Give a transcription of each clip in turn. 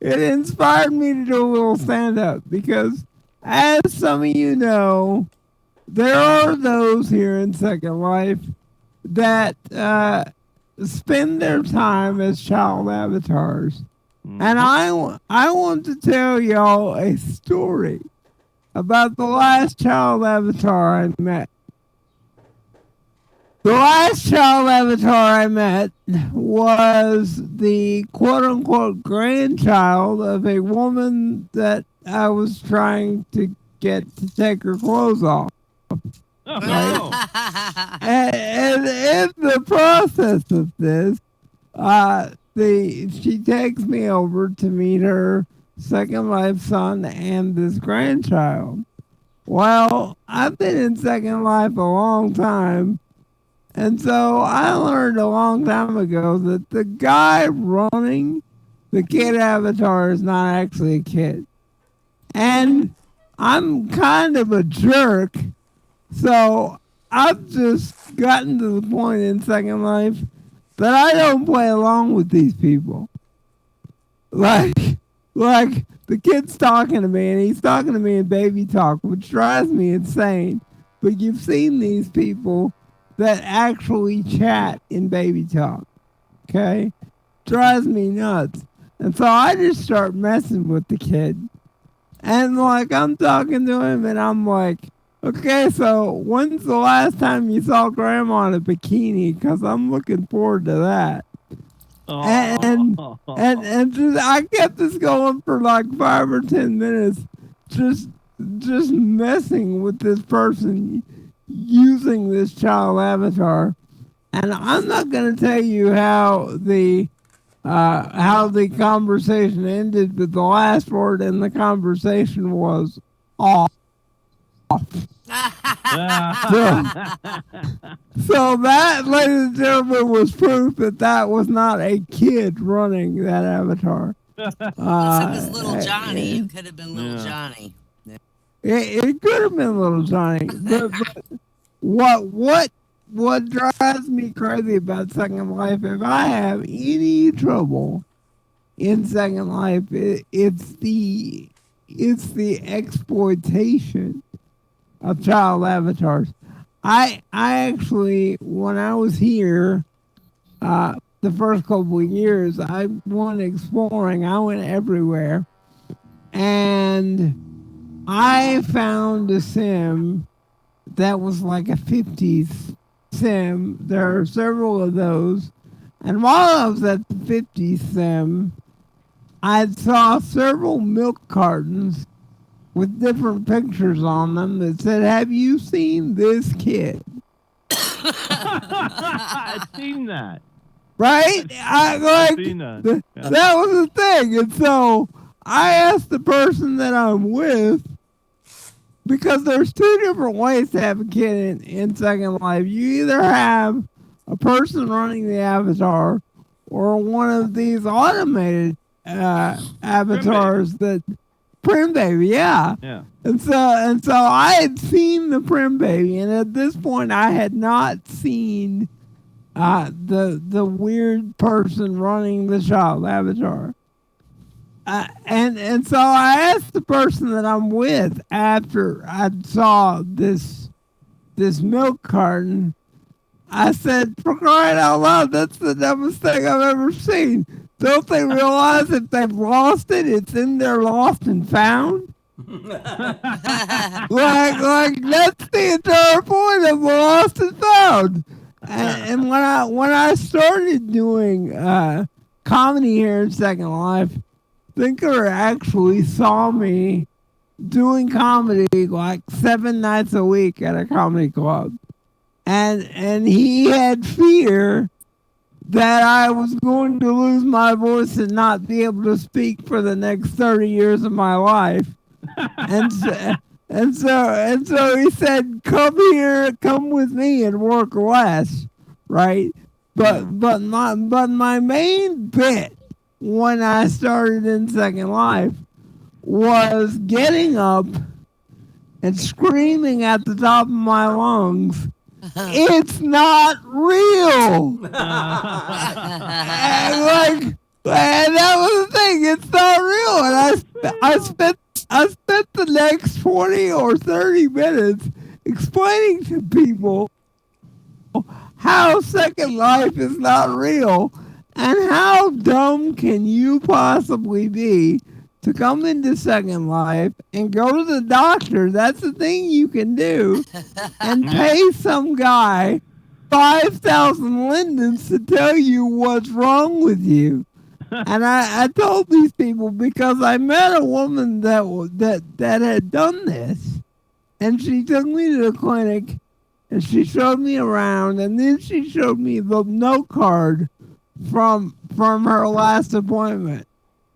it inspired me to do a little stand-up because, as some of you know, there are those here in Second Life that spend their time as child avatars. And I want to tell y'all a story about the last child avatar I met. The last child avatar I met was the quote-unquote grandchild of a woman that I was trying to get to take her clothes off. Oh, And in the process of this, she takes me over to meet her Second Life son and this grandchild. Well, I've been in Second Life a long time, and so I learned a long time ago that the guy running the kid avatar is not actually a kid. And I'm kind of a jerk, so I've just gotten to the point in Second Life that I don't play along with these people. Like the kid's talking to me, and he's talking to me in baby talk, which drives me insane. But you've seen these people that actually chat in baby talk, okay? Drives me nuts. And so I just start messing with the kid. And like I'm talking to him, and I'm like, okay, so when's the last time you saw Grandma in a bikini? Because I'm looking forward to that. And just, I kept this going for like 5 or 10 minutes, just messing with this person using this child avatar. And I'm not going to tell you how the conversation ended, but the last word in the conversation was off. So that, ladies and gentlemen, was proof that was not a kid running that avatar. It was little Johnny. It could have been little Johnny. It could have been little Johnny. But what drives me crazy about Second Life, if I have any trouble in Second Life, it's the exploitation of child avatars. I actually, when I was here, the first couple of years, I went exploring. I went everywhere, and I found a sim that was like a 50s sim. There are several of those, and while I was at the 50s sim, I saw several milk cartons with different pictures on them that said, "Have you seen this kid?" I've seen that. Right? I've seen that. That was the thing. And so I asked the person that I'm with, because there's two different ways to have a kid in Second Life. You either have a person running the avatar or one of these automated avatars that Prim Baby, yeah. And so I had seen the Prim Baby, and at this point I had not seen the weird person running the child avatar. And so I asked the person that I'm with after I saw this milk carton. I said, "For crying out loud, that's the dumbest thing I've ever seen. Don't they realize if they've lost it, it's in their lost and found?" like that's the entire point of lost and found. And when I started doing comedy here in Second Life, Thinker actually saw me doing comedy like 7 nights a week at a comedy club. And he had fear that I was going to lose my voice and not be able to speak for the next 30 years of my life. And so he said, come with me and work less, right? But my main bit when I started in Second Life was getting up and screaming at the top of my lungs, "It's not real!" And that was the thing. It's not real. I spent the next 20 or 30 minutes explaining to people how Second Life is not real and how dumb can you possibly be to come into Second Life and go to the doctor. That's the thing you can do, and pay some guy 5,000 lindens to tell you what's wrong with you. And I told these people because I met a woman that had done this, and she took me to the clinic, and she showed me around, and then she showed me the note card from her last appointment,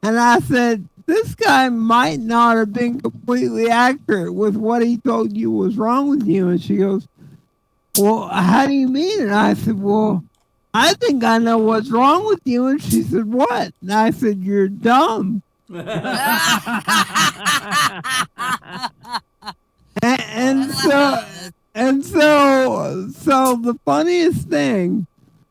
and I said, this guy might not have been completely accurate with what he told you was wrong with you. And she goes, well, how do you mean? And I said, well, I think I know what's wrong with you. And she said, what? And I said, you're dumb. and so the funniest thing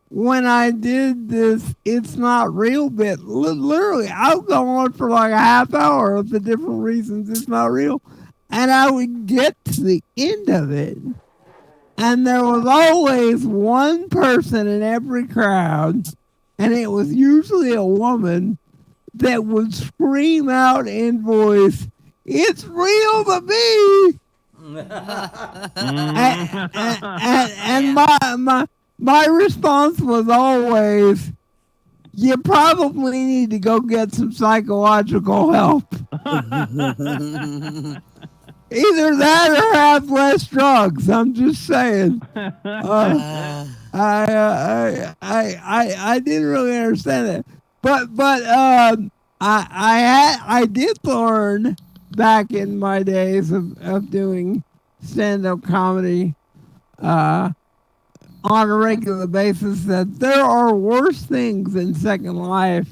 when I did this It's Not Real bit, literally, I'll go on for like a half hour of the different reasons it's not real. And I would get to the end of it. And there was always one person in every crowd, and it was usually a woman, that would scream out in voice, it's real to me! and my response was always, you probably need to go get some psychological help. Either that or have less drugs. I'm just saying. I didn't really understand it, but I did learn back in my days of doing stand-up comedy on a regular basis that there are worse things in Second Life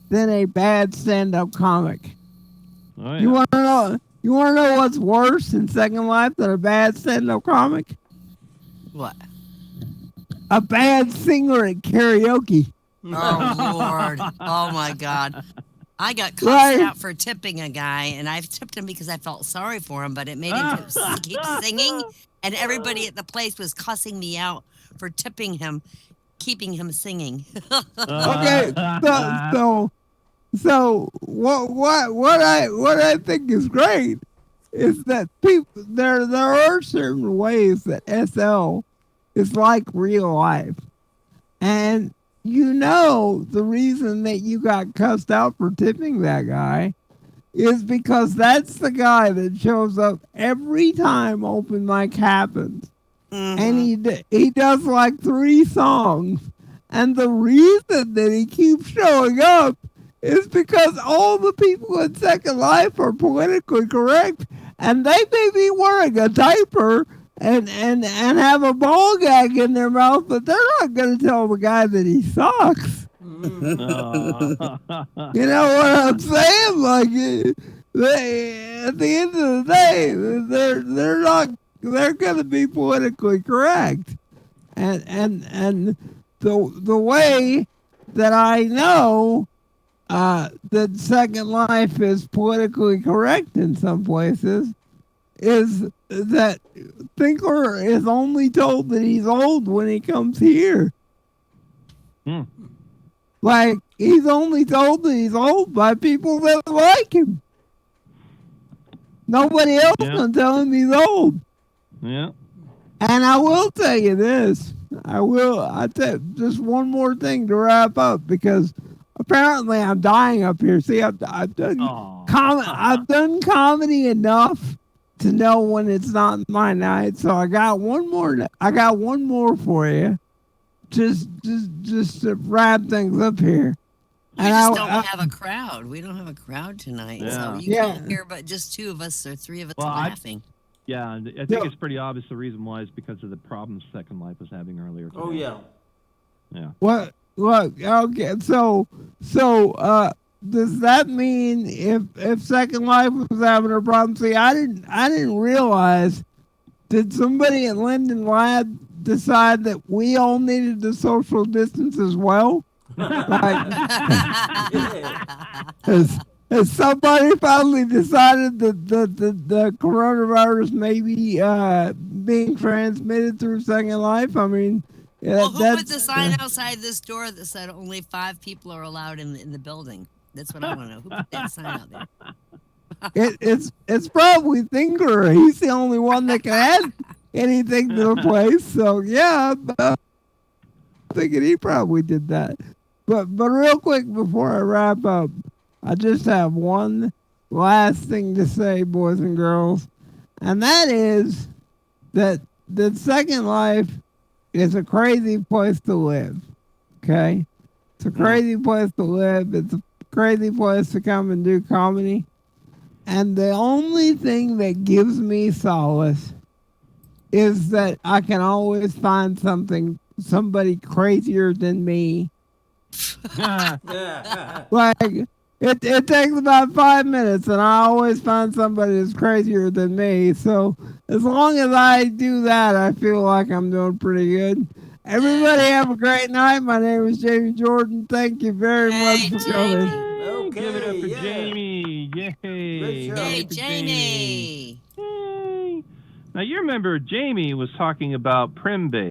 than a bad stand-up comic. Oh, yeah. You want to know? You want to know what's worse in Second Life than a bad stand-up comic? What? A bad singer at karaoke. Oh, Lord. Oh, my God. I got cussed out for tipping a guy, and I've tipped him because I felt sorry for him, but it made him keep singing, and everybody at the place was cussing me out for tipping him, keeping him singing. Okay, so what I think is great is that people there are certain ways that SL is like real life, and you know the reason that you got cussed out for tipping that guy is because that's the guy that shows up every time open mic happens. And he does like 3 songs, and the reason that he keeps showing up is because all the people in Second Life are politically correct, and they may be wearing a diaper and have a ball gag in their mouth, but they're not going to tell the guy that he sucks. You know what I'm saying? Like, at the end of the day, they're going to be politically correct, and the way that I know that Second Life is politically correct in some places is that Thinkler is only told that he's old when he comes here. Like, he's only told that he's old by people that like him. Nobody else can tell him he's old. Yeah. And I will tell you this. I'll tell just one more thing to wrap up, because apparently I'm dying up here. See, I've done comedy enough to know when it's not my night. So I got one more for you. Just to wrap things up here. We just don't have a crowd. We don't have a crowd tonight. So you can't hear but just 2 of us or 3 of us laughing. I think it's pretty obvious the reason why is because of the problems Second Life was having earlier today. Oh, yeah. Yeah. What? Okay. So, does that mean if Second Life was having a problem? See, I didn't realize. Did somebody at Linden Lab decide that we all needed to social distance as well? Like, Has somebody finally decided that the coronavirus may be being transmitted through Second Life? I mean, Well, who put that's the sign outside this door that said only 5 people are allowed in the building? That's what I want to know. Who put that sign out there? it's probably Thinker. He's the only one that can add anything to the place. So yeah, I'm thinking he probably did that. But real quick before I wrap up, I just have one last thing to say, boys and girls, and that is that Second Life is a crazy place to live. Okay, it's a crazy place to live. It's a crazy place to come and do comedy. And the only thing that gives me solace is that I can always find somebody crazier than me. Like it takes about 5 minutes, and I always find somebody that's crazier than me. So as long as I do that, I feel like I'm doing pretty good. Everybody have a great night. My name is Jamie Jordan. Thank you very much for coming. Okay, give it up for yeah. Jamie. Yay. Good show. Hey, Yay for Jamie. Yay. Now, you remember Jamie was talking about Primbase.